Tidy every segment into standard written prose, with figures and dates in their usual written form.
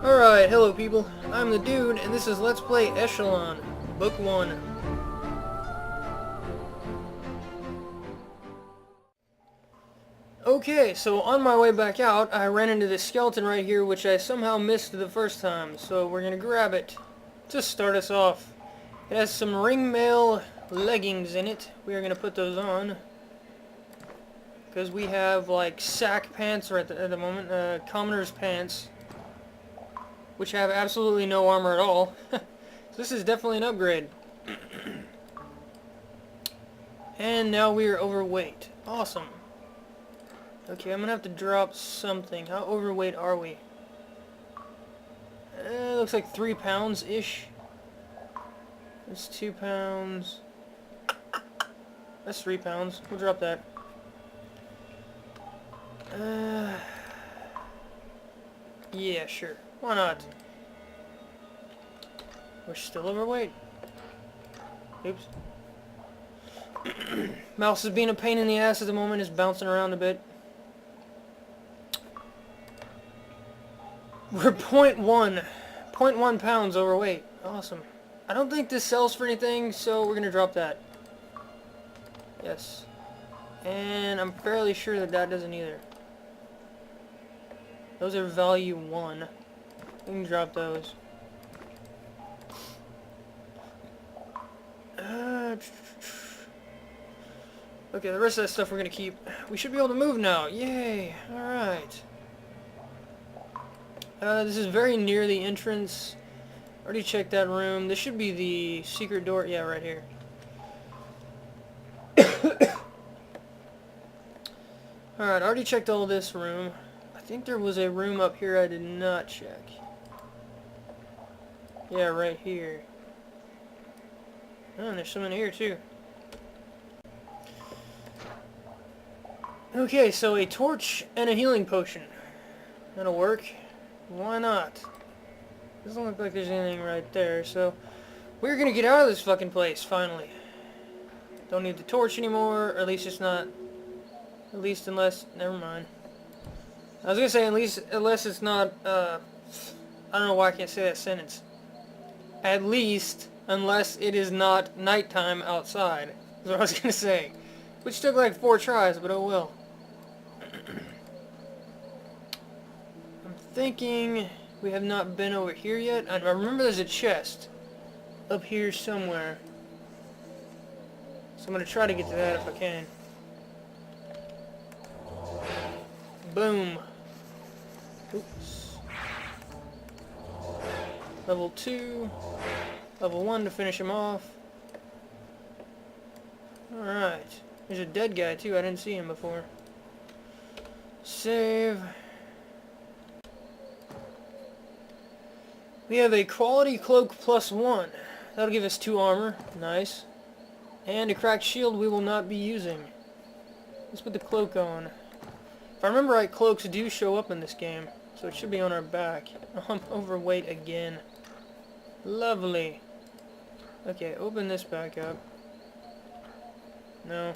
Alright, hello people, I'm the Dude, and this is Let's Play Eschalon, Book 1. Okay, so on my way back out, I ran into this skeleton right here, which I somehow missed the first time, so we're gonna grab it to start us off. It has some ringmail leggings in it. We are gonna put those on, because we have, like, sack pants right at the moment, commoner's pants, which have absolutely no armor at all. So this is definitely an upgrade. And now we are overweight. Awesome. Okay, I'm gonna have to drop something. How overweight are we? Looks like 3 pounds-ish. That's 2 pounds. That's 3 pounds. We'll drop that. Yeah, sure. Why not? We're still overweight. Oops. Mouse is being a pain in the ass at the moment. It's bouncing around a bit. We're 0.1 pounds overweight. Awesome. I don't think this sells for anything, so we're gonna drop that. Yes. And I'm fairly sure that that doesn't either. Those are value 1. We can drop those. Okay, the rest of that stuff we're gonna keep. We should be able to move now. Yay! Alright. This is very near the entrance. Already checked that room. This should be the secret door. Yeah, right here. Alright, already checked all this room. I think there was a room up here I did not check. Yeah, right here. Oh, and there's some in here too. Okay, so a torch and a healing potion. That'll work. Why not? Doesn't look like there's anything right there, so we're gonna get out of this fucking place, finally. Don't need the torch anymore, or at least it's not... At least unless... Never mind. I was gonna say, at least, unless it's not, I don't know why I can't say that sentence. At least, unless it is not nighttime outside, is what I was gonna say. Which took like 4 tries, but oh well. I'm thinking we have not been over here yet. I remember there's a chest up here somewhere. So I'm gonna try to get to that if I can. Boom. Oops. Level 2. Level 1 to finish him off. Alright. There's a dead guy too. I didn't see him before. Save. We have a quality cloak +1. That'll give us 2 armor. Nice. And a cracked shield we will not be using. Let's put the cloak on. If I remember right, cloaks do show up in this game, so it should be on our back. I'm overweight again. Lovely. Okay, open this back up. No.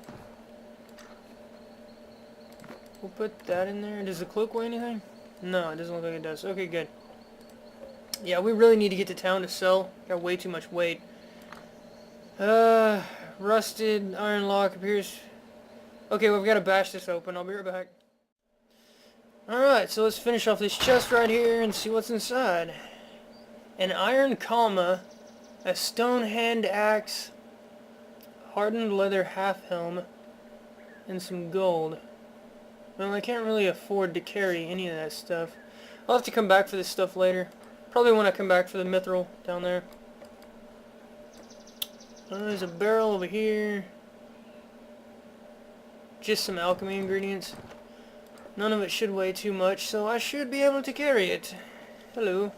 We'll put that in there. Does the cloak weigh anything? No, it doesn't look like it does. Okay, good. Yeah, we really need to get to town to sell. Got way too much weight. Rusted iron lock appears... Okay, we've got to bash this open. I'll be right back. Alright, so let's finish off this chest right here and see what's inside. An iron comma, a stone hand axe, hardened leather half helm, and some gold. Well, I can't really afford to carry any of that stuff. I'll have to come back for this stuff later. Probably when I come back for the mythril down there. There's a barrel over here. Just some alchemy ingredients. None of it should weigh too much, so I should be able to carry it. Hello.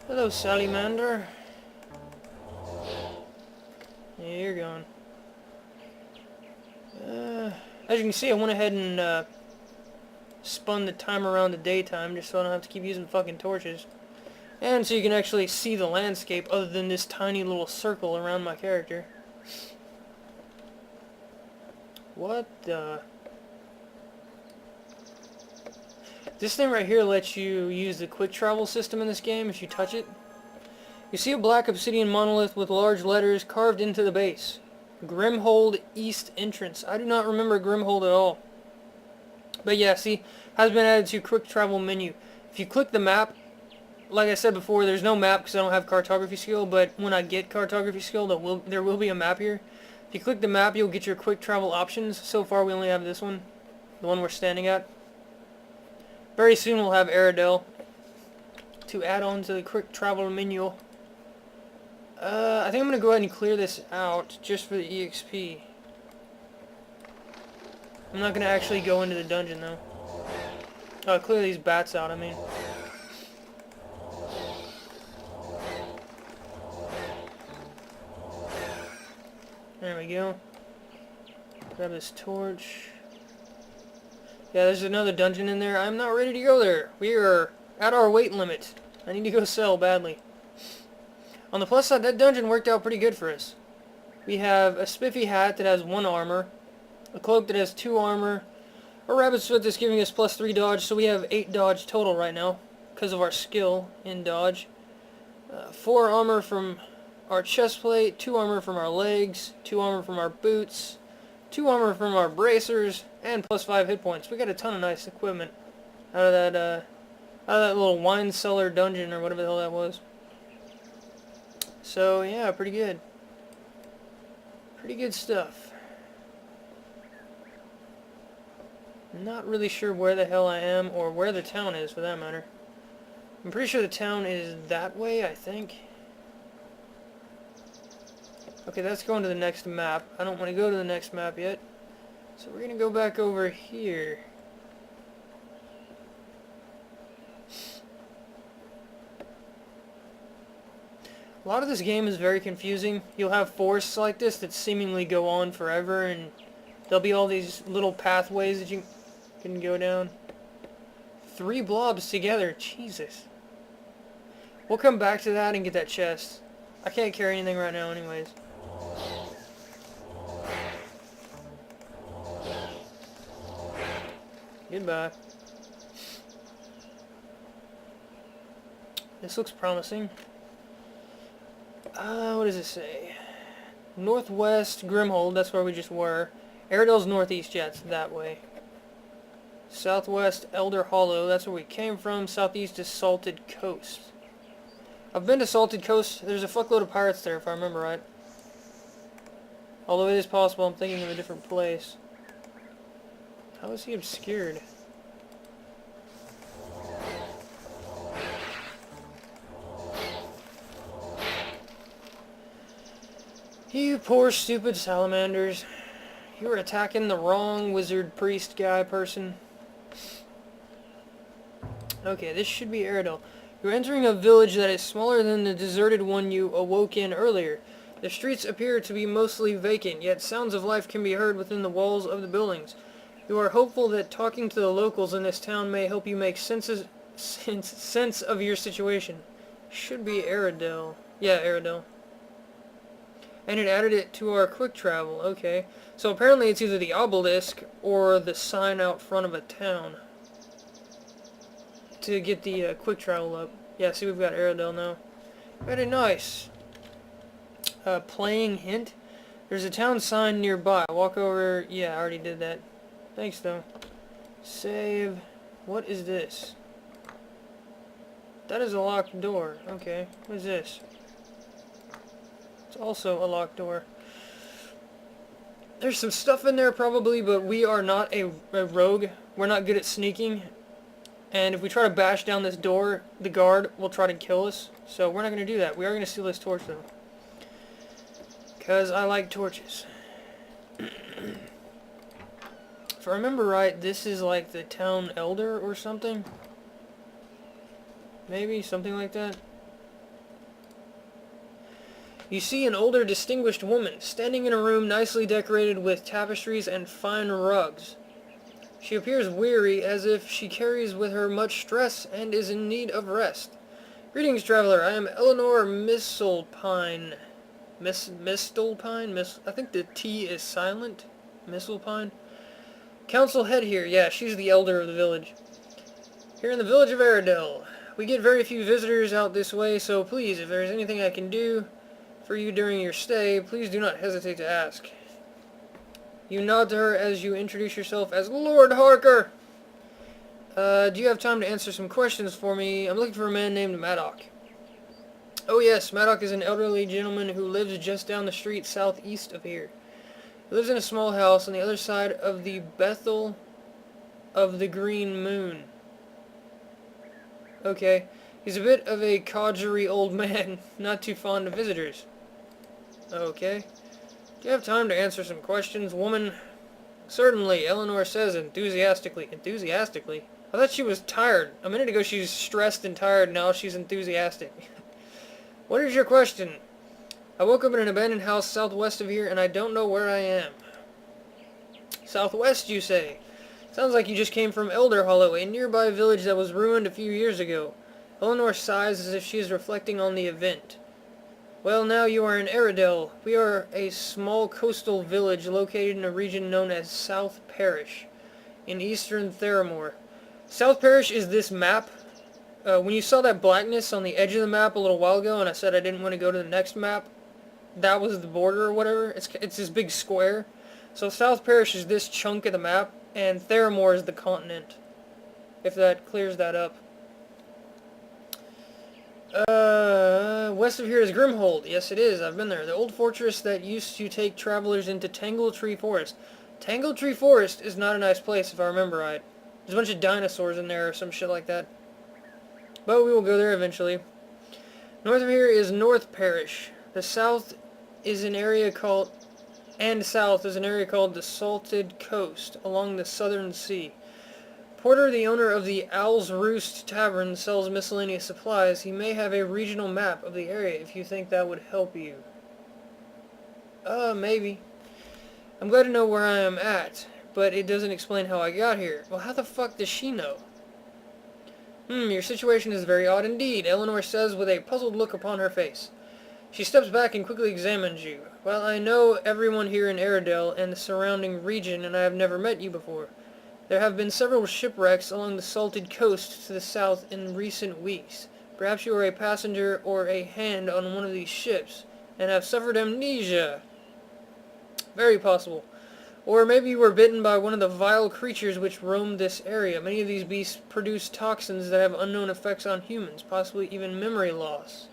Hello, Salamander. Yeah, you're gone. As you can see, I went ahead and spun the timer around to daytime just so I don't have to keep using fucking torches. And so you can actually see the landscape other than this tiny little circle around my character. What the... This thing right here lets you use the quick travel system in this game if you touch it. You see a black obsidian monolith with large letters carved into the base. Grimhold East Entrance. I do not remember Grimhold at all. But yeah, see, has been added to quick travel menu. If you click the map, like I said before, there's no map because I don't have cartography skill, but when I get cartography skill, there will be a map here. If you click the map, you'll get your quick travel options. So far, we only have this one, the one we're standing at. Very soon, we'll have Aridell to add on to the quick travel menu. I think I'm going to go ahead and clear this out just for the EXP. I'm not going to actually go into the dungeon, though. Clear these bats out, I mean. There we go. Grab this torch. Yeah, there's another dungeon in there. I'm not ready to go there. We are at our weight limit. I need to go sell badly. On the plus side, that dungeon worked out pretty good for us. We have a spiffy hat that has 1 armor, a cloak that has 2 armor, a rabbit's foot that's giving us plus 3 dodge, so we have 8 dodge total right now because of our skill in dodge. 4 armor from our chest plate, 2 armor from our legs, 2 armor from our boots, 2 armor from our bracers, and plus 5 hit points. We got a ton of nice equipment out of that little wine cellar dungeon or whatever the hell that was. So yeah, pretty good. Pretty good stuff. Not really sure where the hell I am or where the town is for that matter. I'm pretty sure the town is that way, I think. Okay, that's going to the next map. I don't want to go to the next map yet. So we're going to go back over here. A lot of this game is very confusing. You'll have forests like this that seemingly go on forever, and there'll be all these little pathways that you can go down. 3 blobs together, Jesus. We'll come back to that and get that chest. I can't carry anything right now anyways. Goodbye. This looks promising. What does it say? Northwest Grimhold, that's where we just were. Aridell's northeast, yeah, it's that way. Southwest Elder Hollow, that's where we came from. Southeast is Salted Coast. I've been to Salted Coast. There's a fuckload of pirates there, if I remember right. Although it is possible I'm thinking of a different place. How is he obscured? You poor stupid salamanders. You were attacking the wrong wizard priest guy person. Okay, this should be Aridell. You're entering a village that is smaller than the deserted one you awoke in earlier. The streets appear to be mostly vacant, yet sounds of life can be heard within the walls of the buildings. You are hopeful that talking to the locals in this town may help you make sense of your situation. Should be Aridell. Yeah, Aridell. And it added it to our quick travel. Okay. So apparently it's either the obelisk or the sign out front of a town to get the quick travel up. Yeah, see, we've got Aridell now. Very nice. Playing hint. There's a town sign nearby. Walk over. Yeah, I already did that. Thanks, though. Save. What is this? That is a locked door. Okay. What is this? It's also a locked door. There's some stuff in there probably, but we are not a rogue. We're not good at sneaking. And if we try to bash down this door, the guard will try to kill us. So we're not going to do that. We are going to steal this torch, though. Because I like torches. If I remember right, this is like the town elder or something. Maybe, something like that. You see an older, distinguished woman standing in a room nicely decorated with tapestries and fine rugs. She appears weary, as if she carries with her much stress and is in need of rest. Greetings, traveler. I am Eleanor Misselpine. Mistelpine? I think the T is silent. Misselpine. Council head here. Yeah, she's the elder of the village. Here in the village of Aridell. We get very few visitors out this way, so please, if there is anything I can do for you during your stay, please do not hesitate to ask. You nod to her as you introduce yourself as Lord Harker. Do you have time to answer some questions for me? I'm looking for a man named Maddock. Oh yes, Maddock is an elderly gentleman who lives just down the street southeast of here. He lives in a small house on the other side of the Bethel of the Green Moon. Okay. He's a bit of a codgery old man, not too fond of visitors. Okay. Do you have time to answer some questions, woman? Certainly, Eleanor says enthusiastically. Enthusiastically? I thought she was tired. A minute ago she was stressed and tired, now she's enthusiastic. What is your question? I woke up in an abandoned house southwest of here, and I don't know where I am. Southwest, you say? Sounds like you just came from Elder Hollow, a nearby village that was ruined a few years ago. Eleanor sighs as if she is reflecting on the event. Well, now you are in Aridell. We are a small coastal village located in a region known as South Parish, in eastern Theramore. South Parish is this map. When you saw that blackness on the edge of the map a little while ago, and I said I didn't want to go to the next map, that was the border or whatever. It's this big square. So South Parish is this chunk of the map, and Theramore is the continent, if that clears that up. West of here is Grimhold. Yes, it is. I've been there. The old fortress that used to take travelers into Tangle Tree Forest. Tangle Tree Forest is not a nice place, if I remember right. There's a bunch of dinosaurs in there or some shit like that. But we will go there eventually. North of here is North Parish. The south is an area called... And south is an area called the Salted Coast, along the Southern Sea. Porter, the owner of the Owl's Roost Tavern, sells miscellaneous supplies. He may have a regional map of the area if you think that would help you. Maybe. I'm glad to know where I am at, but it doesn't explain how I got here. Well, how the fuck does she know? Your situation is very odd indeed, Eleanor says with a puzzled look upon her face. She steps back and quickly examines you. Well, I know everyone here in Aridell and the surrounding region, and I have never met you before. There have been several shipwrecks along the Salted Coast to the south in recent weeks. Perhaps you are a passenger or a hand on one of these ships, and have suffered amnesia. Very possible. Or maybe you were bitten by one of the vile creatures which roamed this area. Many of these beasts produce toxins that have unknown effects on humans, possibly even memory loss.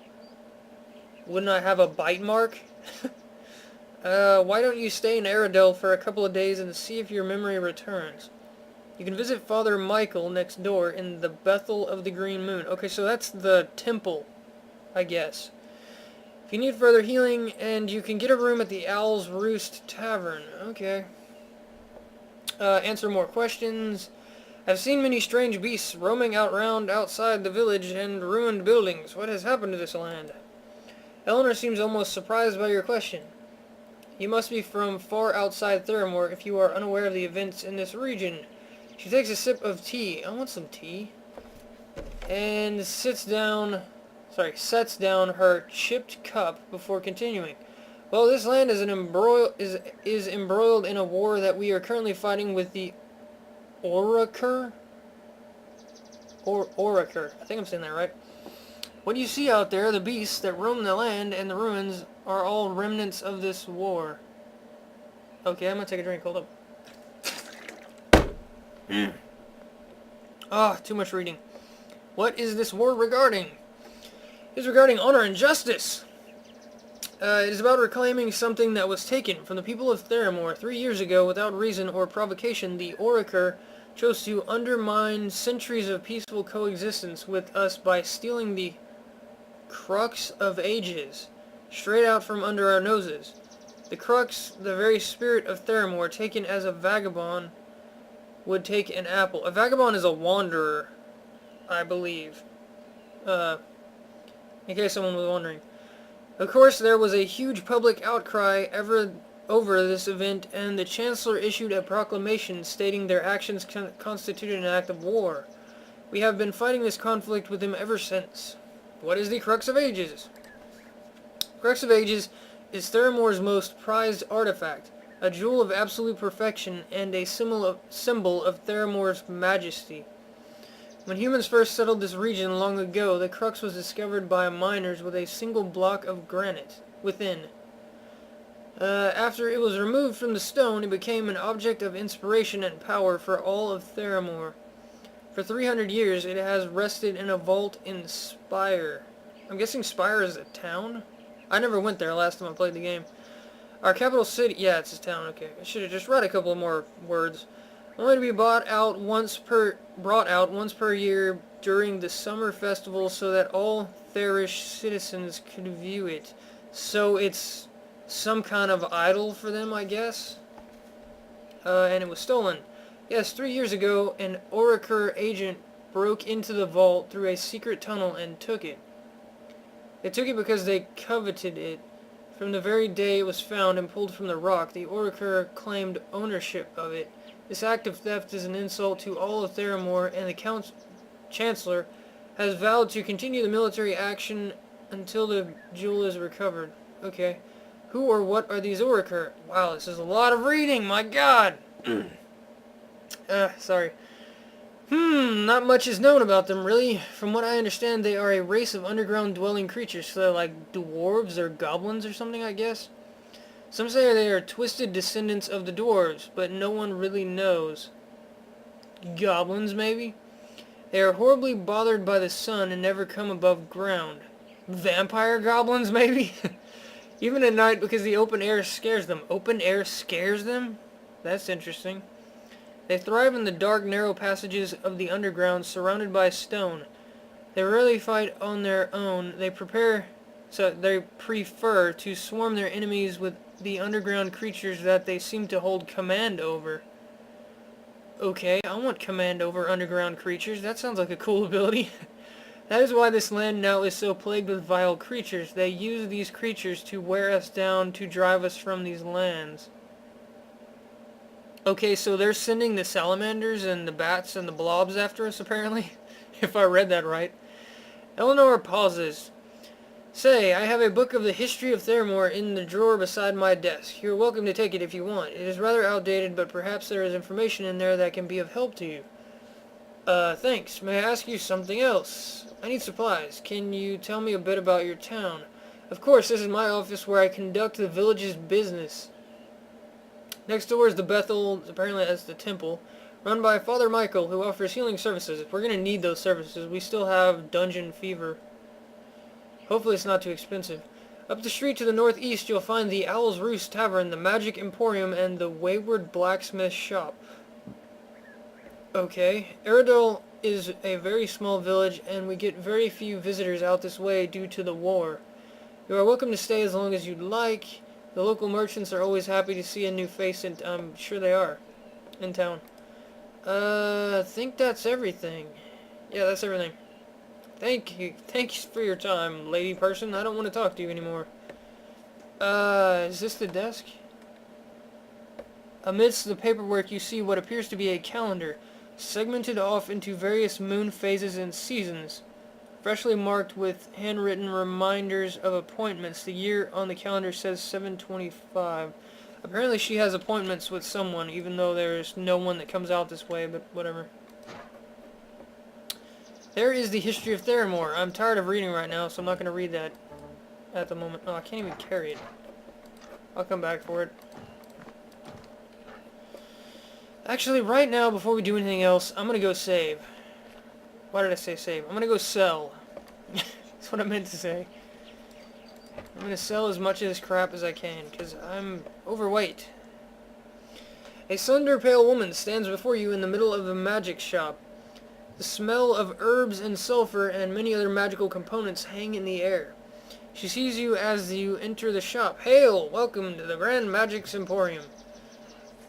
Wouldn't I have a bite mark? Why don't you stay in Aridell for a couple of days and see if your memory returns? You can visit Father Michael next door in the Bethel of the Green Moon. Okay, so that's the temple, I guess. If you need further healing, and you can get a room at the Owl's Roost Tavern. Okay. Answer more questions. I've seen many strange beasts roaming around outside the village and ruined buildings. What has happened to this land? Eleanor seems almost surprised by your question. You must be from far outside Theramore if you are unaware of the events in this region. She takes a sip of tea. I want some tea. And sets down her chipped cup before continuing. Well, this land is embroiled in a war that we are currently fighting with the Oraker. Oraker. I think I'm saying that right. What you see out there, the beasts that roam the land and the ruins, are all remnants of this war. Okay, I'm gonna take a drink. Hold up. Too much reading. What is this war regarding? It is regarding honor and justice. It is about reclaiming something that was taken from the people of Theramore 3 years ago without reason or provocation. The Oraker chose to undermine centuries of peaceful coexistence with us by stealing the crux of ages, straight out from under our noses. The crux, the very spirit of Theramore, taken as a vagabond would take an apple. A vagabond is a wanderer, I believe. In case someone was wondering. Of course, there was a huge public outcry over this event, and the Chancellor issued a proclamation stating their actions constituted an act of war. We have been fighting this conflict with them ever since. What is the Crux of Ages? Crux of Ages is Theramore's most prized artifact, a jewel of absolute perfection and a symbol of Theramore's majesty. When humans first settled this region long ago, the crux was discovered by miners with a single block of granite within. After it was removed from the stone, it became an object of inspiration and power for all of Theramore. For 300 years, it has rested in a vault in Spire. I'm guessing Spire is a town? I never went there last time I played the game. Our capital city... Yeah, it's a town, okay. I should have just read a couple more words. Only to be brought out once per year during the summer festival so that all Therish citizens could view it. So it's some kind of idol for them, I guess. And it was stolen. Yes, 3 years ago, an Oraker agent broke into the vault through a secret tunnel and took it. They took it because they coveted it. From the very day it was found and pulled from the rock, the Oraker claimed ownership of it. This act of theft is an insult to all of Theramore, and the Chancellor has vowed to continue the military action until the jewel is recovered. Okay. Who or what are these Oraker? Wow, this is a lot of reading, my god! Sorry. Not much is known about them, really. From what I understand, they are a race of underground dwelling creatures, so they're like dwarves or goblins or something, I guess. Some say they are twisted descendants of the dwarves, but no one really knows. Goblins, maybe? They are horribly bothered by the sun and never come above ground. Vampire goblins, maybe? Even at night, because the open air scares them. Open air scares them? That's interesting. They thrive in the dark, narrow passages of the underground, surrounded by stone. They rarely fight on their own. They prefer to swarm their enemies with the underground creatures that they seem to hold command over. Okay, I want command over underground creatures. That sounds like a cool ability. That is why this land now is so plagued with vile creatures. They use these creatures to wear us down, to drive us from these lands. Okay, so they're sending the salamanders and the bats and the blobs after us, apparently. If I read that right. Eleanor pauses. Say, I have a book of the history of Theramore in the drawer beside my desk. You're welcome to take it if you want. It is rather outdated, but perhaps there is information in there that can be of help to you. Thanks. May I ask you something else? I need supplies. Can you tell me a bit about your town? Of course, this is my office where I conduct the village's business. Next door is the Bethel, apparently that's the temple, run by Father Michael, who offers healing services. We're going to need those services. We still have dungeon fever. Hopefully it's not too expensive. Up the street to the northeast, you'll find the Owl's Roost Tavern, the Magic Emporium, and the Wayward Blacksmith Shop. Okay. Aridell is a very small village, and we get very few visitors out this way due to the war. You are welcome to stay as long as you'd like. The local merchants are always happy to see a new face, and I'm sure they are, in town. I think that's everything. Yeah, that's everything. Thank you. Thanks for your time, lady person. I don't want to talk to you anymore. Is this the desk? Amidst the paperwork you see what appears to be a calendar, segmented off into various moon phases and seasons, freshly marked with handwritten reminders of appointments. The year on the calendar says 7/25. Apparently she has appointments with someone, even though there's no one that comes out this way, but whatever. There is the history of Theramore. I'm tired of reading right now, so I'm not going to read that at the moment. Oh, I can't even carry it. I'll come back for it. Actually, right now, before we do anything else, I'm going to go save. Why did I say save? I'm going to go sell. That's what I meant to say. I'm going to sell as much of this crap as I can, because I'm overweight. A slender, pale woman stands before you in the middle of a magic shop. The smell of herbs and sulfur and many other magical components hang in the air. She sees you as you enter the shop. Hail! Welcome to the Grand Magic's Emporium.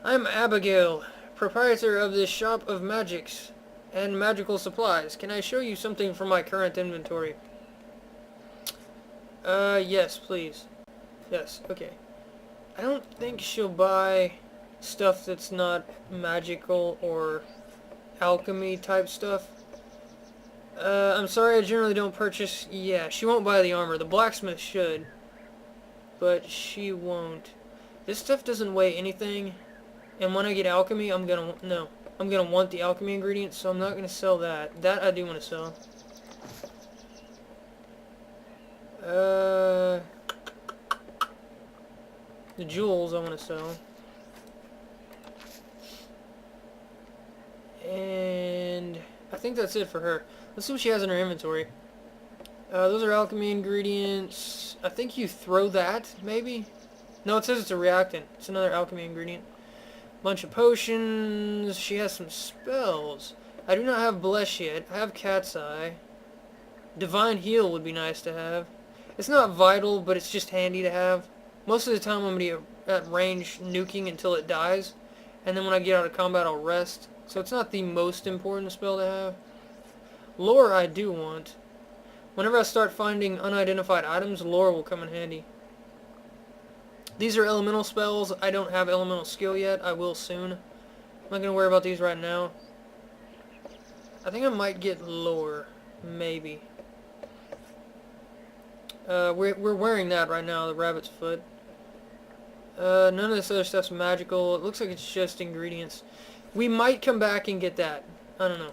I'm Abigail, proprietor of this shop of magics and magical supplies. Can I show you something from my current inventory? Yes, please. Yes, okay. I don't think she'll buy stuff that's not magical or alchemy type stuff. I'm sorry, I generally don't purchase... Yeah, she won't buy the armor. The blacksmith should. But she won't. This stuff doesn't weigh anything. And when I get alchemy, I'm gonna... No. I'm going to want the alchemy ingredients, so I'm not going to sell that. That I do want to sell. The jewels I want to sell. And I think that's it for her. Let's see what she has in her inventory. Those are alchemy ingredients. I think you throw that, maybe? No, it says it's a reactant. It's another alchemy ingredient. Bunch of potions. She has some spells. I do not have Bless yet. I have Cat's Eye. Divine Heal would be nice to have. It's not vital, but it's just handy to have. Most of the time I'm going to be at range nuking until it dies. And then when I get out of combat I'll rest. So it's not the most important spell to have. Lore I do want. Whenever I start finding unidentified items, lore will come in handy. These are elemental spells. I don't have elemental skill yet. I will soon. I'm not going to worry about these right now. I think I might get lore. Maybe. We're wearing that right now, the rabbit's foot. None of this other stuff's magical. It looks like it's just ingredients. We might come back and get that. I don't know.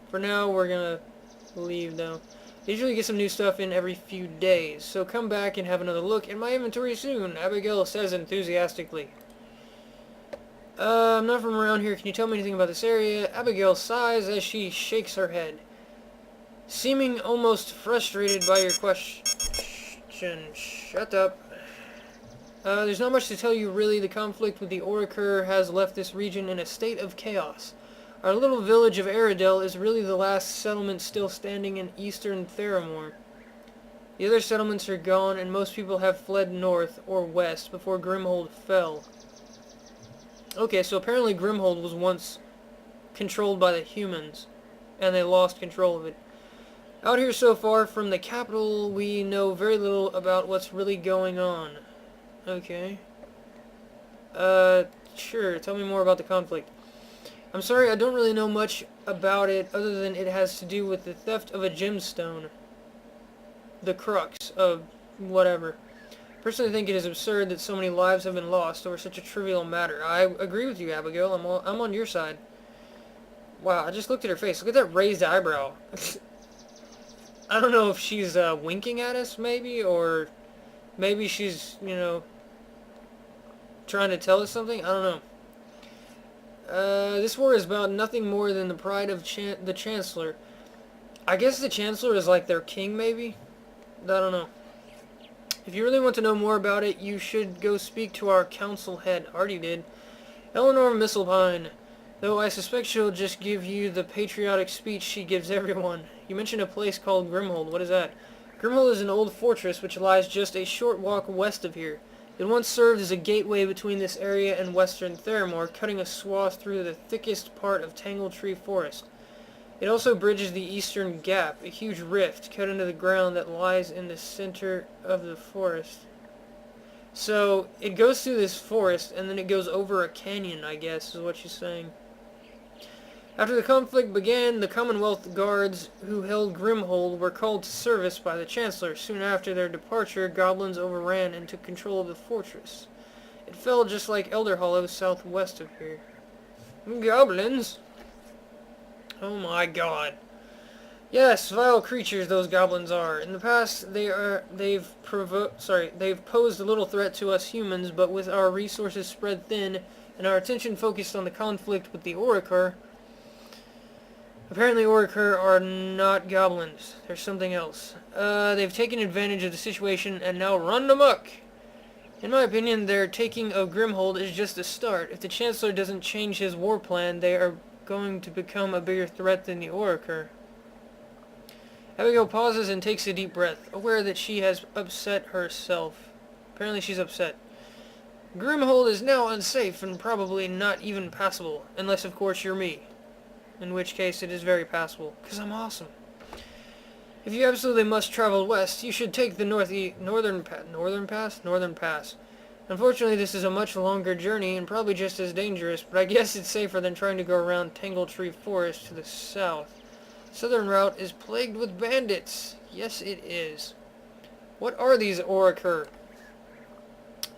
For now, we're going to leave, though. I usually get some new stuff in every few days, so come back and have another look in my inventory soon, Abigail says enthusiastically. I'm not from around here. Can you tell me anything about this area? Abigail sighs as she shakes her head, seeming almost frustrated by your question. Shut up. There's not much to tell you, really. The conflict with the Oraker has left this region in a state of chaos. Our little village of Aridell is really the last settlement still standing in eastern Theramore. The other settlements are gone, and most people have fled north or west before Grimhold fell. Okay, so apparently Grimhold was once controlled by the humans, and they lost control of it. Out here so far from the capital, we know very little about what's really going on. Okay. Sure, tell me more about the conflict. I'm sorry, I don't really know much about it other than it has to do with the theft of a gemstone. The crux of whatever. I personally think it is absurd that so many lives have been lost over such a trivial matter. I agree with you, Abigail. I'm on your side. Wow, I just looked at her face. Look at that raised eyebrow. I don't know if she's winking at us, maybe, or maybe she's, you know, trying to tell us something. I don't know. This war is about nothing more than the pride of the Chancellor. I guess the Chancellor is like their king, maybe? I don't know. If you really want to know more about it, you should go speak to our council head. Already did. Eleanor Misselpine. Though I suspect she'll just give you the patriotic speech she gives everyone. You mentioned a place called Grimhold. What is that? Grimhold is an old fortress which lies just a short walk west of here. It once served as a gateway between this area and western Theramore, cutting a swath through the thickest part of Tangle Tree Forest. It also bridges the eastern gap, a huge rift cut into the ground that lies in the center of the forest. So, it goes through this forest, and then it goes over a canyon, I guess, is what she's saying. After the conflict began, the Commonwealth guards who held Grimhold were called to service by the Chancellor. Soon after their departure, goblins overran and took control of the fortress. It fell just like Elder Hollow southwest of here. Goblins? Oh my god. Yes, vile creatures those goblins are. In the past, they've posed a little threat to us humans, but with our resources spread thin and our attention focused on the conflict with the Oraker, apparently Oraker are not goblins. There's something else. They've taken advantage of the situation and now run amok. In my opinion, their taking of Grimhold is just a start. If the Chancellor doesn't change his war plan, they are going to become a bigger threat than the Oraker. Abigail pauses and takes a deep breath, aware that she has upset herself. Apparently she's upset. Grimhold is now unsafe and probably not even passable, unless of course you're me. In which case it is very passable, because I'm awesome. If you absolutely must travel west, you should take the northern pass. Unfortunately, this is a much longer journey and probably just as dangerous, but I guess it's safer than trying to go around Tangle Tree Forest to the south. Southern route is plagued with bandits. Yes, it is. What are these Oraker?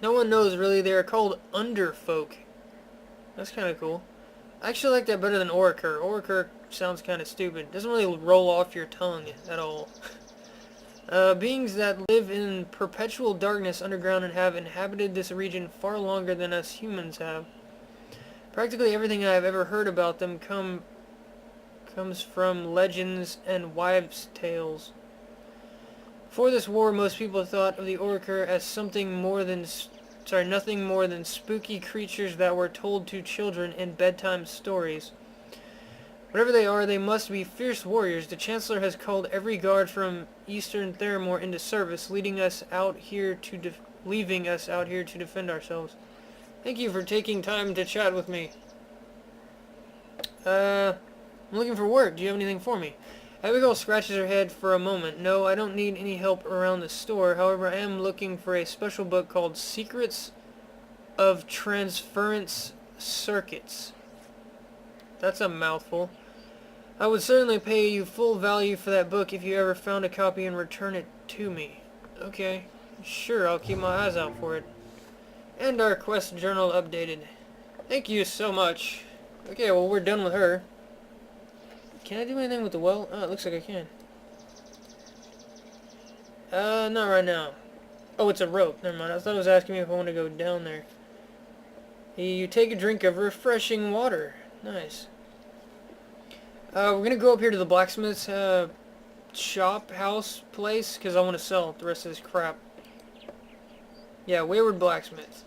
No one knows, really. They are called Underfolk. That's kind of cool. I actually like that better than Oraker. Oraker sounds kind of stupid. Doesn't really roll off your tongue at all. Beings that live in perpetual darkness underground and have inhabited this region far longer than us humans have. Practically everything I have ever heard about them comes from legends and wives' tales. Before this war, most people thought of the Oraker as nothing more than spooky creatures that were told to children in bedtime stories. Whatever they are, they must be fierce warriors. The Chancellor has called every guard from Eastern Theramore into service, leaving us out here to defend ourselves. Thank you for taking time to chat with me. I'm looking for work. Do you have anything for me? Abigail scratches her head for a moment. No, I don't need any help around the store. However, I am looking for a special book called Secrets of Transference Circuits. That's a mouthful. I would certainly pay you full value for that book if you ever found a copy and return it to me. Okay, sure, I'll keep my eyes out for it. And our quest journal updated. Thank you so much. Okay, well, we're done with her. Can I do anything with the well? Oh, it looks like I can. Not right now. Oh, it's a rope. Never mind. I thought it was asking me if I want to go down there. You take a drink of refreshing water. Nice. We're going to go up here to the blacksmith's shop, house, place, because I want to sell the rest of this crap. Yeah, Wayward Blacksmith.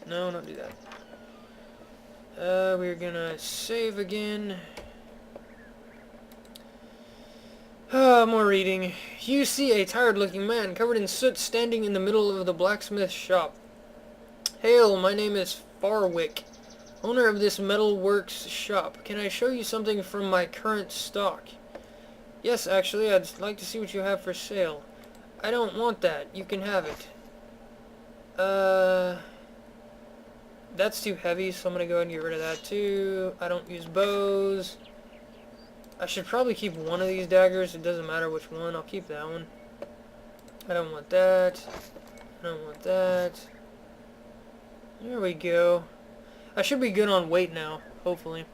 No, don't do that. We're going to save again. More reading. You see a tired-looking man covered in soot standing in the middle of the blacksmith's shop. Hail, my name is Farwick, owner of this metalworks shop. Can I show you something from my current stock? Yes, actually, I'd like to see what you have for sale. I don't want that. You can have it. That's too heavy, so I'm gonna go ahead and get rid of that too. I don't use bows. I should probably keep one of these daggers. It doesn't matter which one. I'll keep that one. I don't want that. I don't want that. There we go. I should be good on weight now, hopefully.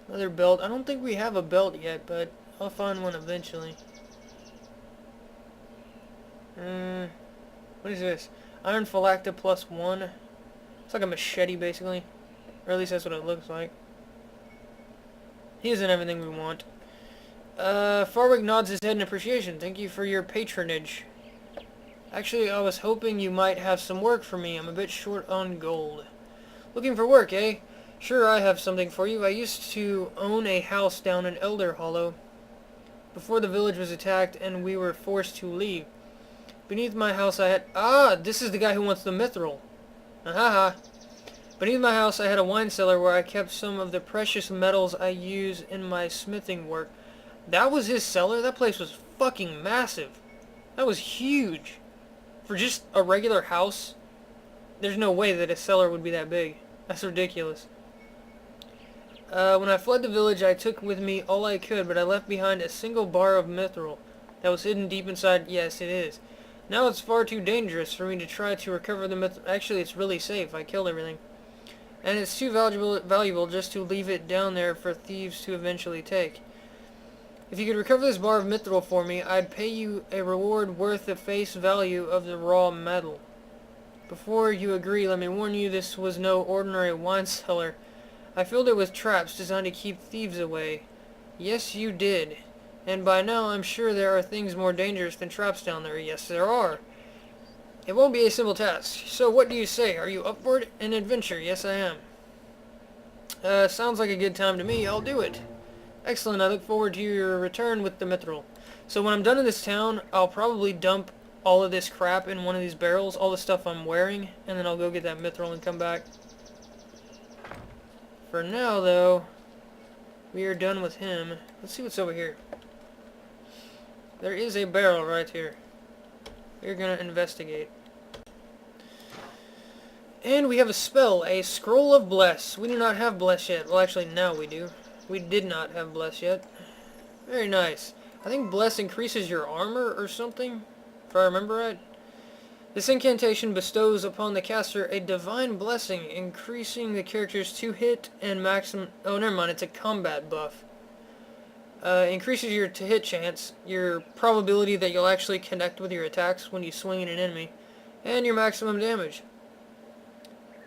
Another belt. I don't think we have a belt yet, but I'll find one eventually. What is this? Iron phylacta +1. It's like a machete, basically. Or at least that's what it looks like. He isn't everything we want. Farwick nods his head in appreciation. Thank you for your patronage. Actually, I was hoping you might have some work for me. I'm a bit short on gold. Looking for work, eh? Sure, I have something for you. I used to own a house down in Elder Hollow before the village was attacked and we were forced to leave. Beneath my house I had... Ah! This is the guy who wants the mithril. Ahaha. Beneath my house I had a wine cellar where I kept some of the precious metals I use in my smithing work. That was his cellar? That place was fucking massive. That was huge. For just a regular house, there's no way that a cellar would be that big. That's ridiculous. When I fled the village, I took with me all I could, but I left behind a single bar of mithril that was hidden deep inside. Yes, it is. Now it's far too dangerous for me to try to recover the mithril. Actually, it's really safe. I killed everything. And it's too valuable just to leave it down there for thieves to eventually take. If you could recover this bar of mithril for me, I'd pay you a reward worth the face value of the raw metal. Before you agree, let me warn you, this was no ordinary wine cellar. I filled it with traps designed to keep thieves away. Yes, you did. And by now, I'm sure there are things more dangerous than traps down there. Yes, there are. It won't be a simple task. So what do you say? Are you up for it? An adventure? Yes, I am. Sounds like a good time to me. I'll do it. Excellent. I look forward to your return with the mithril. So when I'm done in this town, I'll probably dump all of this crap in one of these barrels, all the stuff I'm wearing, and then I'll go get that mithril and come back. For now, though, we are done with him. Let's see what's over here. There is a barrel right here. We're gonna investigate. And we have a spell, a Scroll of Bless. We do not have Bless yet. Well, actually, now we do. We did not have Bless yet. Very nice. I think Bless increases your armor or something, if I remember right. This incantation bestows upon the caster a divine blessing, increasing the character's 2-hit and maximum... Oh, never mind, it's a combat buff. Increases your to-hit chance, your probability that you'll actually connect with your attacks when you swing at an enemy, and your maximum damage.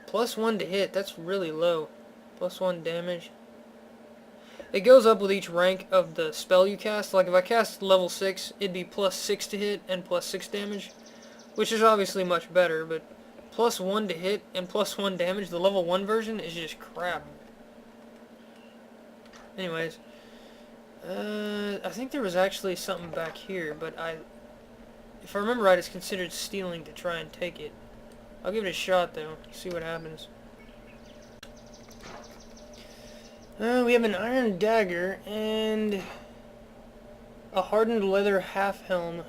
+1 to hit, that's really low. +1 damage. It goes up with each rank of the spell you cast. Like if I cast level 6, it'd be +6 to hit and +6 damage, which is obviously much better, but +1 to hit and +1 damage, the level 1 version is just crap. Anyways, I think there was actually something back here, but if I remember right, it's considered stealing to try and take it. I'll give it a shot though, see what happens. We have an iron dagger and a hardened leather half helm.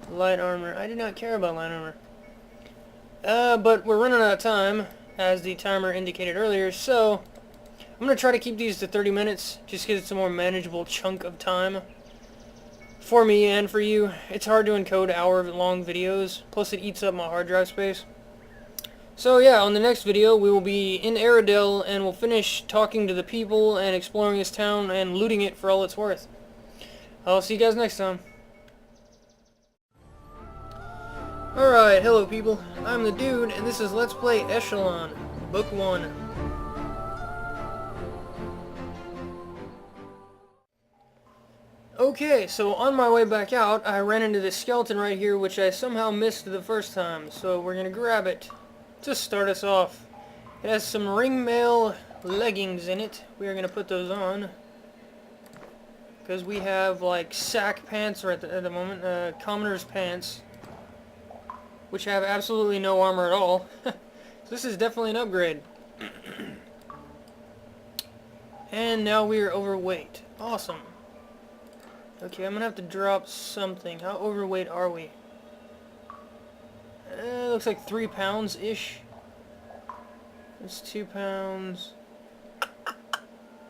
Light armor. I do not care about light armor. But we're running out of time, as the timer indicated earlier, so I'm going to try to keep these to 30 minutes, just because it's a more manageable chunk of time for me and for you. It's hard to encode hour-long videos, plus it eats up my hard drive space. So yeah, on the next video we will be in Aridell, and we'll finish talking to the people and exploring this town and looting it for all it's worth. I'll see you guys next time. Alright, hello people, I'm the Dude, and this is Let's Play Eschalon, Book 1. Okay, so on my way back out, I ran into this skeleton right here, which I somehow missed the first time, so we're gonna grab it to start us off. It has some ringmail leggings in it. We are gonna put those on, because we have like sack pants right at the moment, commoner's pants, which have absolutely no armor at all. So this is definitely an upgrade. And now we are overweight. Awesome. Okay, I'm gonna have to drop something. How overweight are we? Looks like 3 pounds-ish. That's 2 pounds.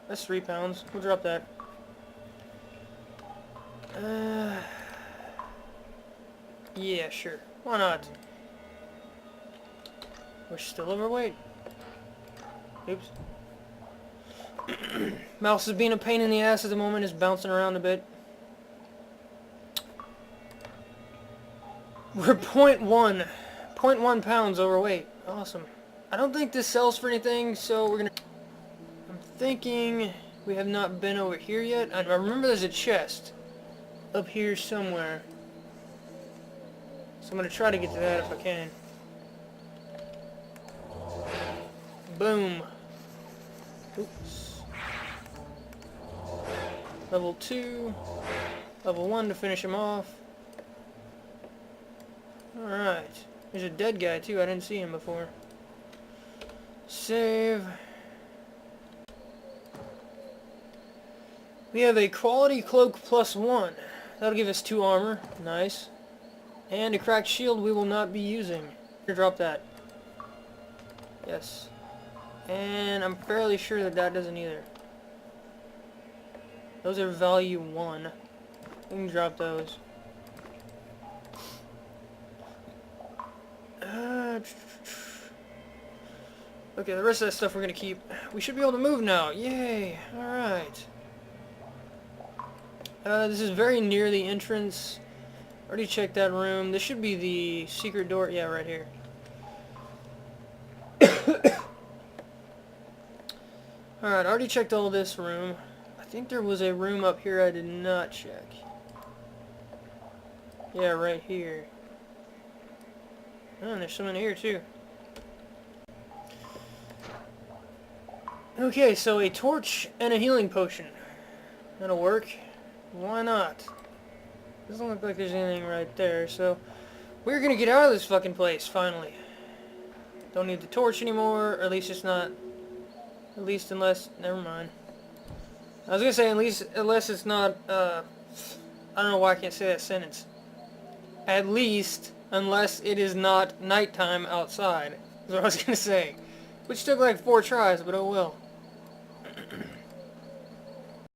That's 3 pounds. We'll drop that. Yeah, sure. Why not? We're still overweight. Oops. Mouse is being a pain in the ass at the moment. It's bouncing around a bit. We're 0.1 pounds overweight. Awesome. I don't think this sells for anything, so we're gonna... I'm thinking we have not been over here yet. I remember there's a chest up here somewhere. So I'm gonna try to get to that if I can. Boom. Oops. Level 2. Level 1 to finish him off. Alright. There's a dead guy too. I didn't see him before. Save. We have a quality cloak +1. That'll give us 2 armor. Nice. And a cracked shield we will not be using. Drop that. Yes. And I'm fairly sure that that doesn't either. Those are value 1. We can drop those. Okay, the rest of that stuff we're gonna keep. We should be able to move now. Yay! Alright. This is very near the entrance. Already checked that room. This should be the secret door. Yeah, right here. Alright, I already checked all this room. I think there was a room up here I did not check. Yeah, right here. Oh, and there's some in here too. Okay, so a torch and a healing potion. That'll work. Why not? Doesn't look like there's anything right there, so we're gonna get out of this fucking place, finally. Don't need the torch anymore, or at least it's not... At least unless... Never mind. I was gonna say, at least unless it's not, I don't know why I can't say that sentence. At least, unless it is not nighttime outside, is what I was gonna say. Which took like 4 tries, but oh well.